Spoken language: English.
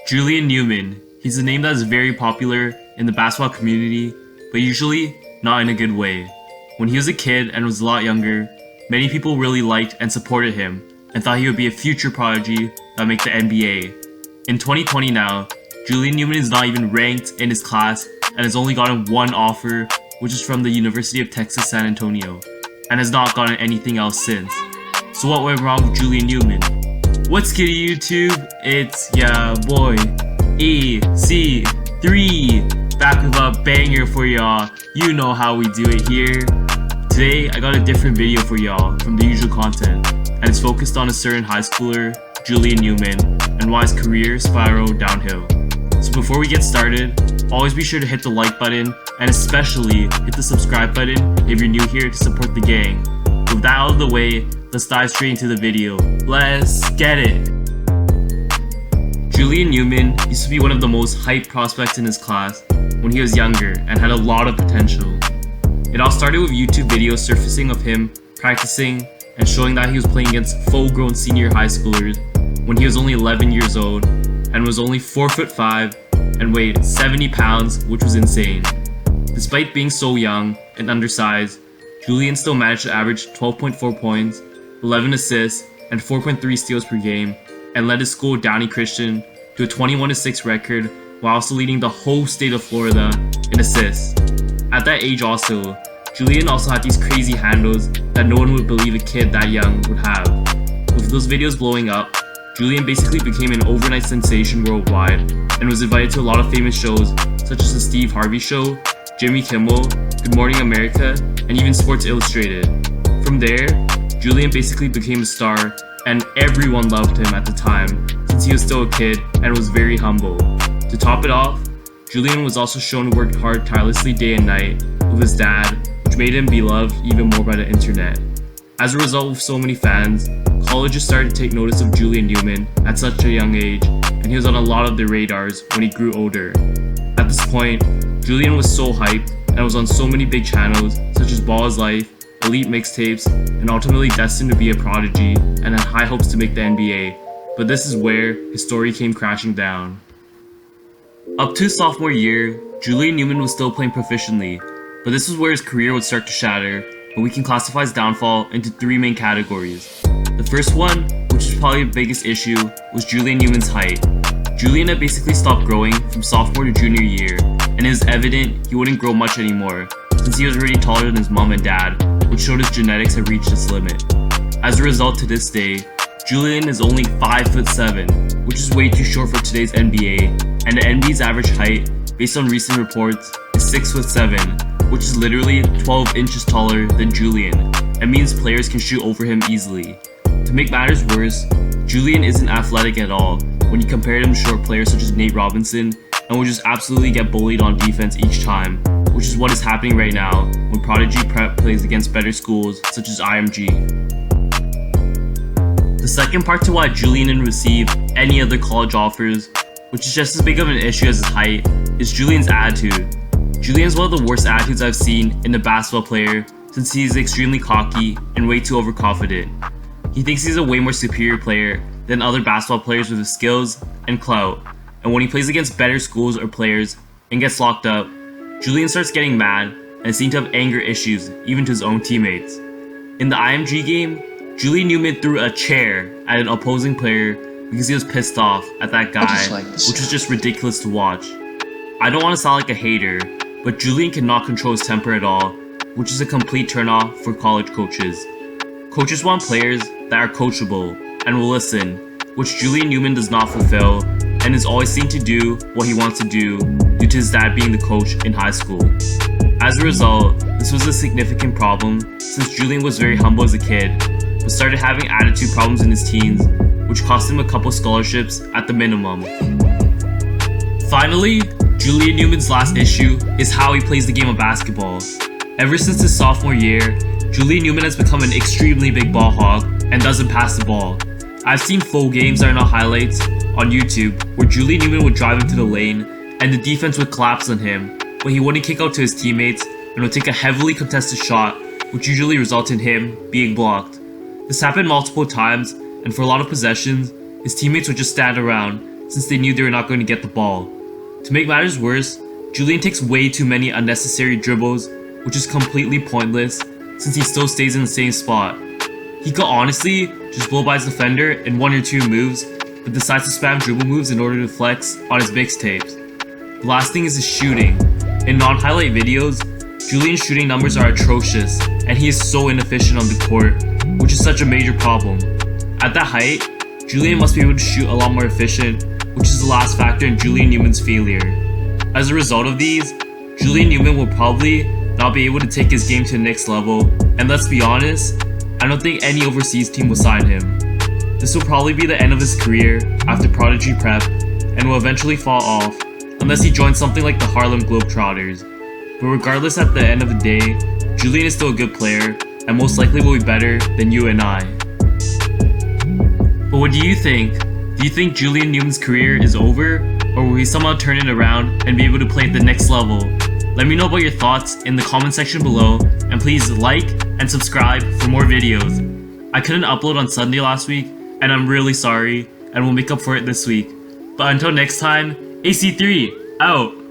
Julian Newman. He's a name that is very popular in the basketball community, but usually not in a good way. When he was a kid and was a lot younger, many people really liked and supported him and thought he would be a future prodigy that would make the NBA. In 2020 now, Julian Newman is not even ranked in his class and has only gotten one offer, which is from the University of Texas San Antonio, and has not gotten anything else since. So what went wrong with Julian Newman? What's good YouTube? It's ya boy EC3 back with a banger for y'all. You know how we do it here. Today I got a different video for y'all from the usual content, and it's focused on a certain high schooler, Julian Newman, and why his career spiraled downhill. So before we get started, always be sure to hit the like button and especially hit the subscribe button if you're new here to support the gang. With that out of the way, let's dive straight into the video. Let's get it! Julian Newman used to be one of the most hyped prospects in his class when he was younger and had a lot of potential. It all started with YouTube videos surfacing of him practicing and showing that he was playing against full-grown senior high schoolers when he was only 11 years old and was only 4'5" and weighed 70 pounds, which was insane. Despite being so young and undersized, Julian still managed to average 12.4 points, 11 assists, and 4.3 steals per game, and led his school, Downey Christian, to a 21-6 record while also leading the whole state of Florida in assists. At that age also, Julian also had these crazy handles that no one would believe a kid that young would have. With those videos blowing up, Julian basically became an overnight sensation worldwide and was invited to a lot of famous shows such as The Steve Harvey Show, Jimmy Kimmel, Good Morning America, and even Sports Illustrated. From there, Julian basically became a star and everyone loved him at the time since he was still a kid and was very humble. To top it off, Julian was also shown to work hard tirelessly day and night with his dad, which made him beloved even more by the internet. As a result, with so many fans, colleges started to take notice of Julian Newman at such a young age, and he was on a lot of their radars when he grew older. At this point, Julian was so hyped and was on so many big channels such as Ball is Life, Elite Mixtapes, and ultimately destined to be a prodigy and had high hopes to make the NBA, but this is where his story came crashing down. Up to his sophomore year, Julian Newman was still playing proficiently, but this is where his career would start to shatter, and we can classify his downfall into three main categories. The first one, which is probably the biggest issue, was Julian Newman's height. Julian had basically stopped growing from sophomore to junior year, and it was evident he wouldn't grow much anymore since he was already taller than his mom and dad, which showed his genetics had reached its limit. As a result, to this day, Julian is only 5'7", which is way too short for today's NBA, and the NBA's average height, based on recent reports, is 6'7", which is literally 12 inches taller than Julian, and means players can shoot over him easily. To make matters worse, Julian isn't athletic at all when you compare him to short players such as Nate Robinson, and will just absolutely get bullied on defense each time, which is what is happening right now when Prodigy Prep plays against better schools such as IMG. The second part to why Julian didn't receive any other college offers, which is just as big of an issue as his height, is Julian's attitude. Julian is one of the worst attitudes I've seen in a basketball player since he is extremely cocky and way too overconfident. He thinks he's a way more superior player than other basketball players with his skills and clout, and when he plays against better schools or players and gets locked up, Julian starts getting mad and seems to have anger issues even to his own teammates. In the IMG game, Julian Newman threw a chair at an opposing player because he was pissed off at that guy, which was just ridiculous to watch. I don't want to sound like a hater, but Julian cannot control his temper at all, which is a complete turnoff for college coaches. Coaches want players that are coachable and will listen, which Julian Newman does not fulfill and is always seen to do what he wants to do due to his dad being the coach in high school. As a result, this was a significant problem since Julian was very humble as a kid, but started having attitude problems in his teens, which cost him a couple scholarships at the minimum. Finally, Julian Newman's last issue is how he plays the game of basketball. Ever since his sophomore year, Julian Newman has become an extremely big ball hog and doesn't pass the ball. I've seen full games that are not highlights on YouTube where Julian Newman would drive into the lane and the defense would collapse on him, but he wouldn't kick out to his teammates and would take a heavily contested shot, which usually results in him being blocked. This happened multiple times, and for a lot of possessions, his teammates would just stand around, since they knew they were not going to get the ball. To make matters worse, Julian takes way too many unnecessary dribbles, which is completely pointless since he still stays in the same spot. He could honestly just blow by his defender in 1 or 2 moves, but decides to spam dribble moves in order to flex on his mixtapes. The last thing is his shooting. In non-highlight videos, Julian's shooting numbers are atrocious, and he is so inefficient on the court, which is such a major problem. At that height, Julian must be able to shoot a lot more efficient, which is the last factor in Julian Newman's failure. As a result of these, Julian Newman will probably not be able to take his game to the next level, and let's be honest, I don't think any overseas team will sign him. This will probably be the end of his career after Prodigy prep, and will eventually fall off, unless he joins something like the Harlem Globetrotters. But regardless, at the end of the day, Julian is still a good player, and most likely will be better than you and I. But what do you think? Do you think Julian Newman's career is over, or will he somehow turn it around and be able to play at the next level? Let me know about your thoughts in the comment section below, and please like and subscribe for more videos. I couldn't upload on Sunday last week, and I'm really sorry, and we'll make up for it this week. But until next time, AC3 out!